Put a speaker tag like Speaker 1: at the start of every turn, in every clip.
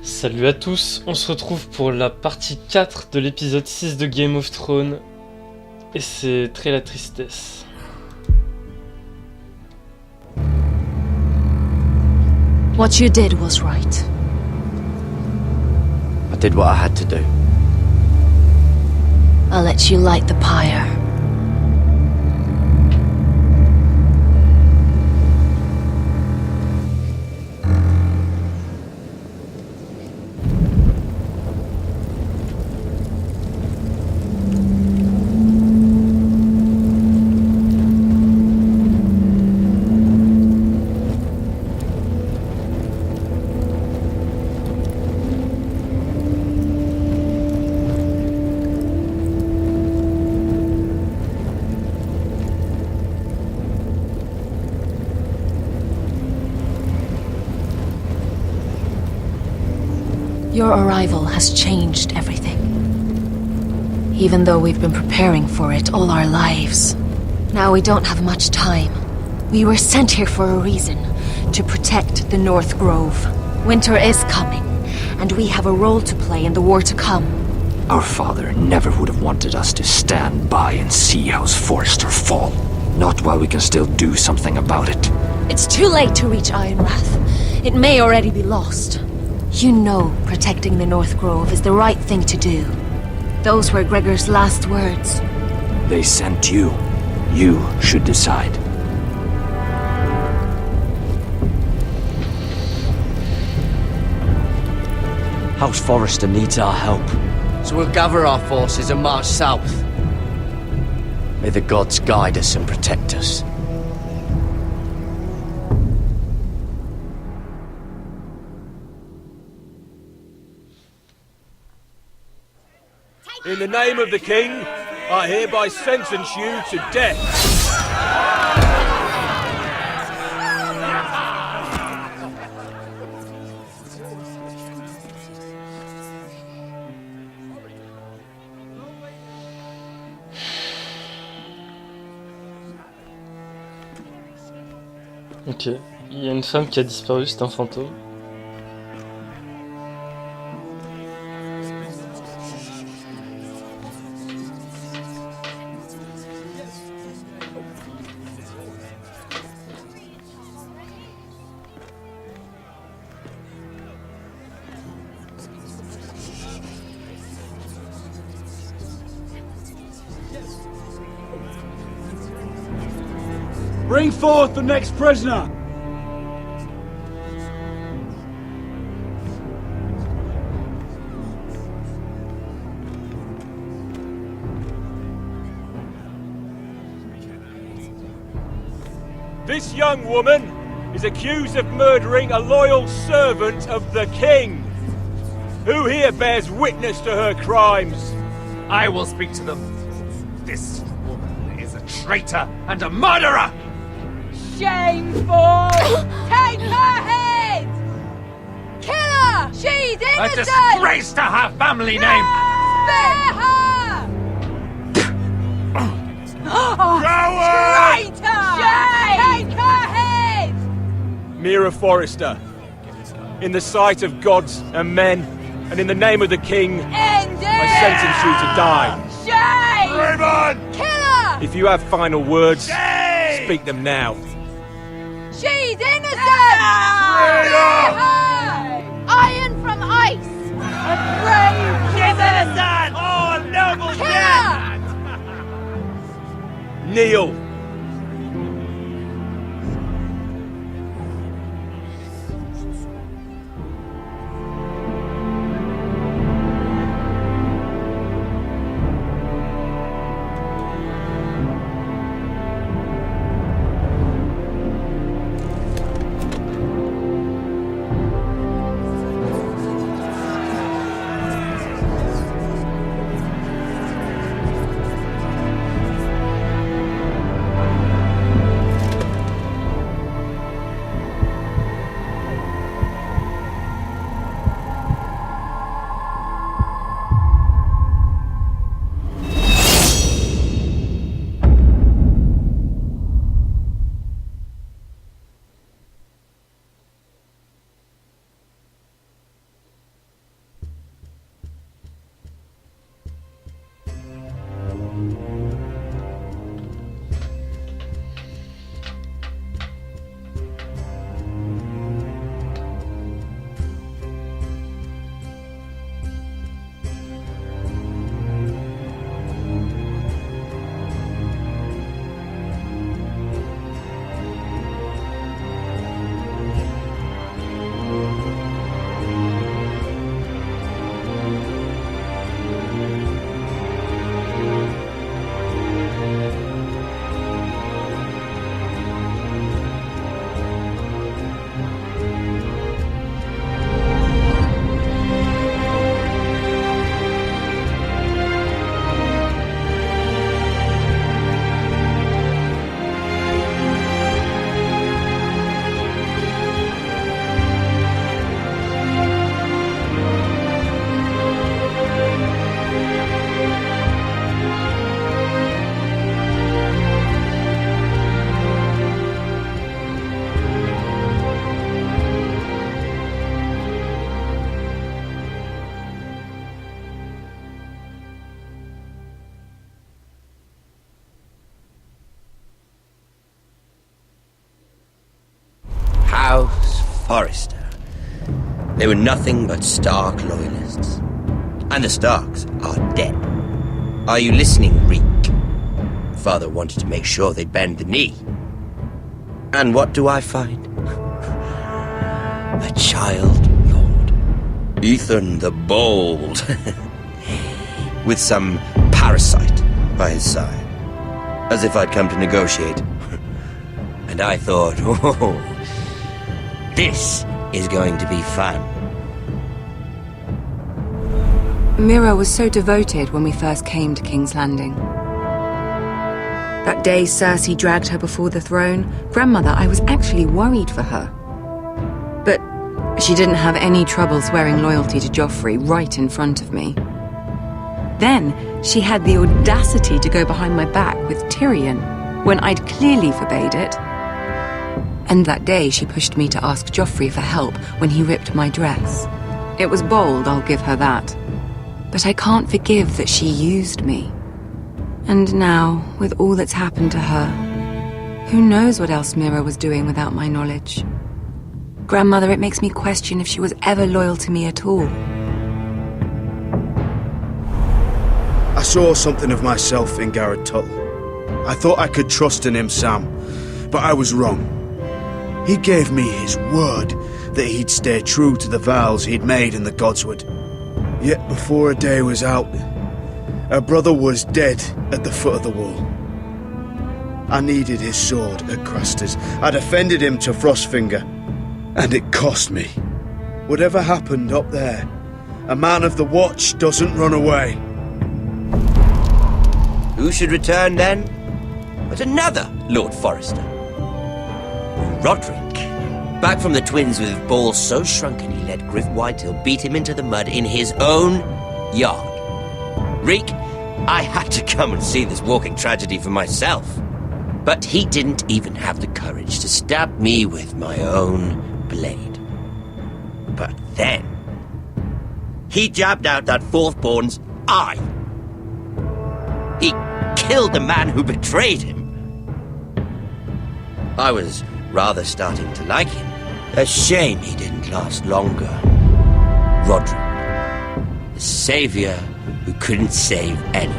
Speaker 1: Salut à tous, on se retrouve pour la partie 4 de l'épisode 6 de Game of Thrones. Et c'est très la tristesse.
Speaker 2: What you did was right.
Speaker 3: I did what I had to do.
Speaker 2: I'll let you light the pyre. Your arrival has changed everything. Even though we've been preparing for it all our lives. Now we don't have much time. We were sent here for a reason. To protect the North Grove. Winter is coming, and we have a role to play in the war to come.
Speaker 4: Our father never would have wanted us to stand by and see House Forrester fall. Not while we can still do something about it.
Speaker 2: It's too late to reach Ironrath. It may already be lost. You know protecting the North Grove is the right thing to do. Those were Gregor's last words.
Speaker 4: They sent you. You should decide.
Speaker 3: House Forrester needs our help. So we'll gather our forces and march south. May the gods guide us and protect us.
Speaker 5: In the name of the King, I hereby sentence you to death.
Speaker 1: Ok, il y a une femme qui a disparu, c'est un fantôme.
Speaker 6: Bring forth the next prisoner!
Speaker 5: This young woman is accused of murdering a loyal servant of the King. Who here bears witness to her crimes?
Speaker 7: I will speak to them. This woman is a traitor and a murderer!
Speaker 8: Shameful! Take her head! Kill her! She's
Speaker 7: A
Speaker 8: innocent!
Speaker 7: disgrace to her family name!
Speaker 8: Spare her!
Speaker 7: Coward!
Speaker 8: Traitor! Take her head!
Speaker 5: Mira Forrester, in the sight of gods and men, and in the name of the King,
Speaker 8: End it!
Speaker 5: I sentence you to die.
Speaker 8: Shame!
Speaker 7: Raymond!
Speaker 8: Kill her!
Speaker 5: If you have final words,
Speaker 7: Shame!
Speaker 5: speak them now.
Speaker 8: She's innocent! Spare her! Iron from ice! A brave!
Speaker 7: She's innocent! Oh, noble
Speaker 8: Kill
Speaker 7: death!
Speaker 8: her!
Speaker 5: Kneel.
Speaker 9: Forrester. They were nothing but Stark loyalists. And the Starks are dead. Are you listening, Reek? Father wanted to make sure they'd bend the knee. And what do I find? A child lord. Ethan the Bold. With some parasite by his side. As if I'd come to negotiate. And I thought, oh, this is going to be fun.
Speaker 10: Mira was so devoted when we first came to King's Landing. That day Cersei dragged her before the throne, Grandmother, I was actually worried for her. But she didn't have any trouble swearing loyalty to Joffrey right in front of me. Then she had the audacity to go behind my back with Tyrion, when I'd clearly forbade it. And that day she pushed me to ask Joffrey for help when he ripped my dress. It was bold, I'll give her that. But I can't forgive that she used me. And now, with all that's happened to her, who knows what else Mira was doing without my knowledge? Grandmother, it makes me question if she was ever loyal to me at all.
Speaker 6: I saw something of myself in Garrett Tuttle. I thought I could trust in him, Sam, but I was wrong. He gave me his word that he'd stay true to the vows he'd made in the Godswood. Yet before a day was out, her brother was dead at the foot of the wall. I needed his sword at Craster's. I defended him to Frostfinger, and it cost me. Whatever happened up there, a man of the Watch doesn't run away.
Speaker 9: Who should return then? But another Lord Forrester. Roderick. Back from the Twins with balls so shrunken he let Griff Whitetail beat him into the mud in his own yard. Reek, I had to come and see this walking tragedy for myself. But he didn't even have the courage to stab me with my own blade. But then, he jabbed out that fourth-born's eye. He killed the man who betrayed him. I was rather starting to like him. A shame he didn't last longer. Roderick, the savior who couldn't save anyone.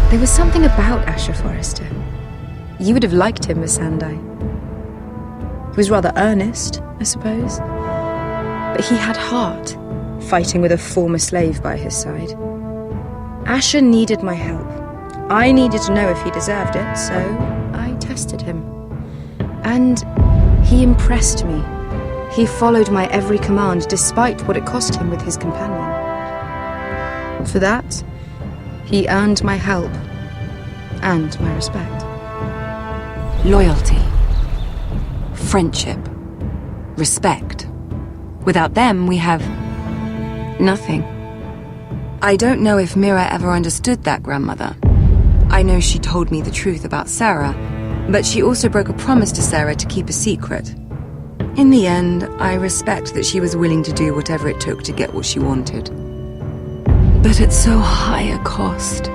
Speaker 11: There was something about Asher Forrester. You would have liked him, Miss Sandai. He was rather earnest, I suppose. But he had heart, fighting with a former slave by his side. Asher needed my help. I needed to know if he deserved it, so I tested him. And he impressed me. He followed my every command, despite what it cost him with his companion. For that, he earned my help and my respect.
Speaker 10: Loyalty, friendship, respect. Without them, we have nothing. I don't know if Mira ever understood that, Grandmother. I know she told me the truth about Sarah, but she also broke a promise to Sarah to keep a secret. In the end, I respect that she was willing to do whatever it took to get what she wanted. But at so high a cost.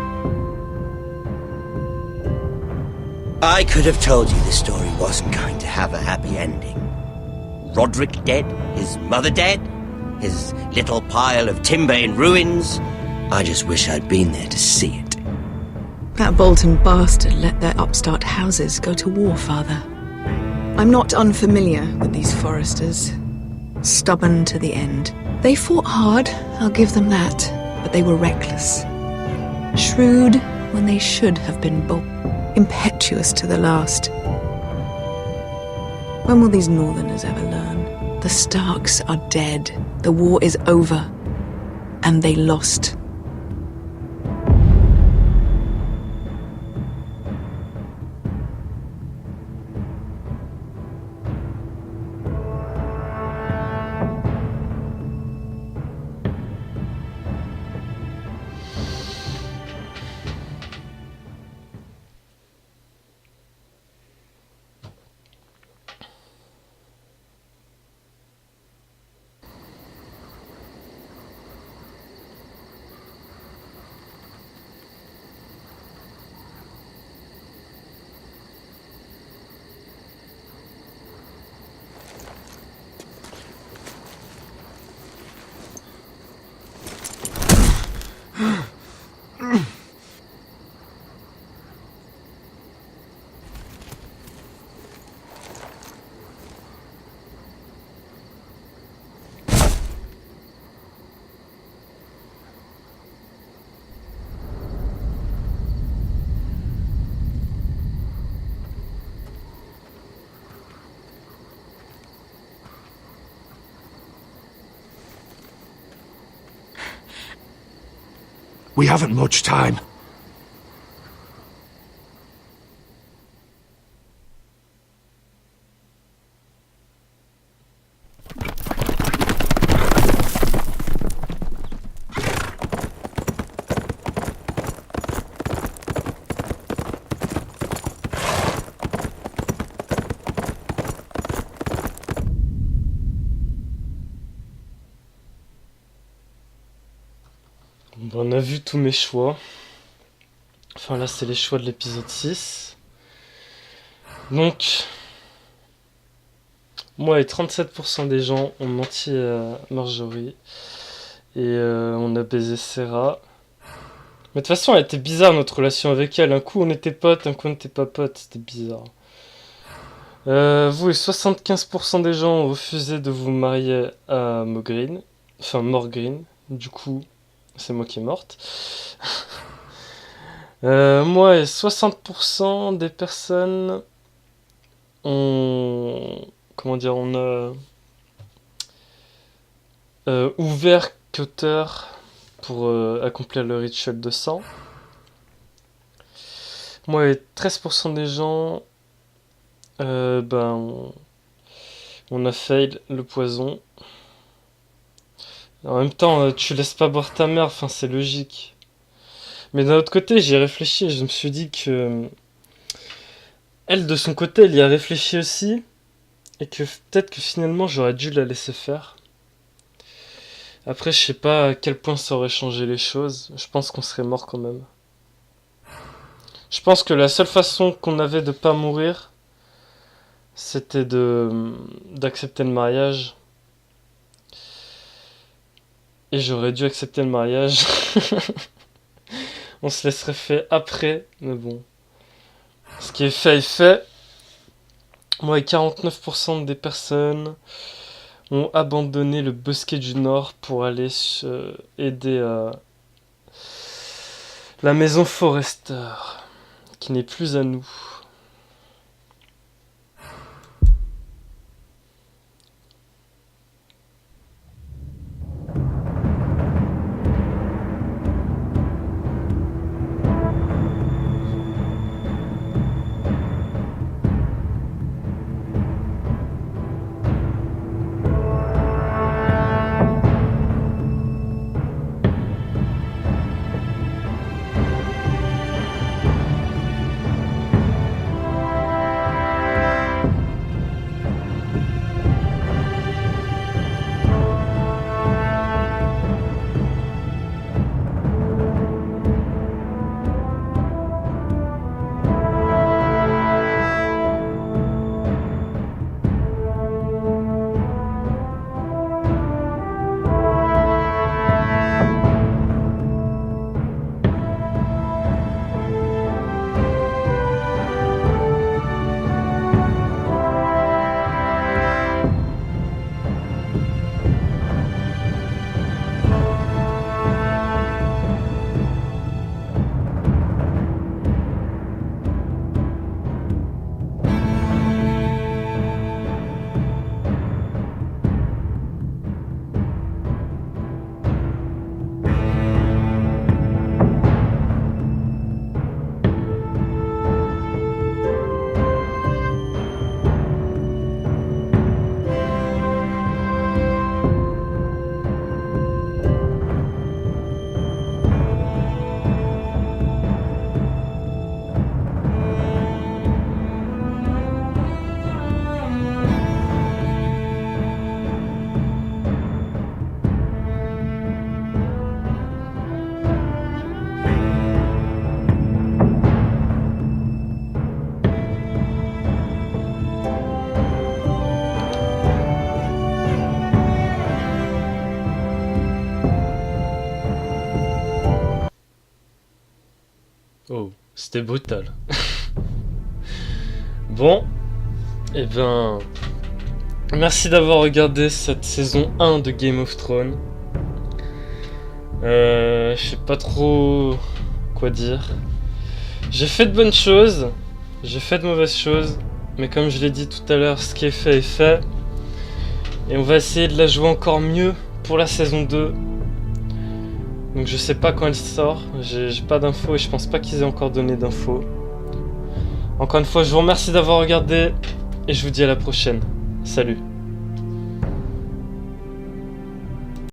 Speaker 9: I could have told you this story wasn't going to have a happy ending. Roderick dead, his mother dead, his little pile of timber in ruins. I just wish I'd been there to see it.
Speaker 12: That Bolton bastard let their upstart houses go to war, Father. I'm not unfamiliar with these Forresters. Stubborn to the end. They fought hard, I'll give them that, but they were reckless. Shrewd when they should have been bold. Impetuous to the last. When will these Northerners ever learn? The Starks are dead. The war is over. And they lost.
Speaker 4: We haven't much time.
Speaker 1: Bon, on a vu tous mes choix. Enfin là c'est les choix de l'épisode 6. Donc, moi et 37% des gens ont menti à Marjorie. Et on a baisé Sarah. Mais de toute façon elle était bizarre notre relation avec elle. Un coup on était potes, un coup on n'était pas potes. C'était bizarre. Vous et 75% des gens ont refusé de vous marier à Morgreen. Enfin Morgreen. Du coup, c'est moi qui est morte. Moi et 60% des personnes ont... Comment dire, on a ouvert Cutter pour accomplir le rituel de sang. Moi et 13% des gens, on a fail le poison. En même temps, tu laisses pas boire ta mère, enfin c'est logique. Mais d'un autre côté, j'y ai réfléchi et je me suis dit que... Elle, de son côté, elle y a réfléchi aussi. Et que peut-être que finalement, j'aurais dû la laisser faire. Après, je sais pas à quel point ça aurait changé les choses. Je pense qu'on serait mort quand même. Je pense que la seule façon qu'on avait de pas mourir, c'était d'accepter le mariage. Et j'aurais dû accepter le mariage. On se laisserait faire après, mais bon. Ce qui est fait est fait. Moi et 49% des personnes ont abandonné le bosquet du Nord pour aller aider à la maison Forrester, qui n'est plus à nous. Oh, c'était brutal. Bon, et ben... Merci d'avoir regardé cette saison 1 de Game of Thrones. Je sais pas trop quoi dire. J'ai fait de bonnes choses, j'ai fait de mauvaises choses, mais comme je l'ai dit tout à l'heure, ce qui est fait est fait. Et on va essayer de la jouer encore mieux pour la saison 2. Donc je sais pas quand elle sort, j'ai pas d'infos et je pense pas qu'ils aient encore donné d'infos. Encore une fois, je vous remercie d'avoir regardé et je vous dis à la prochaine. Salut.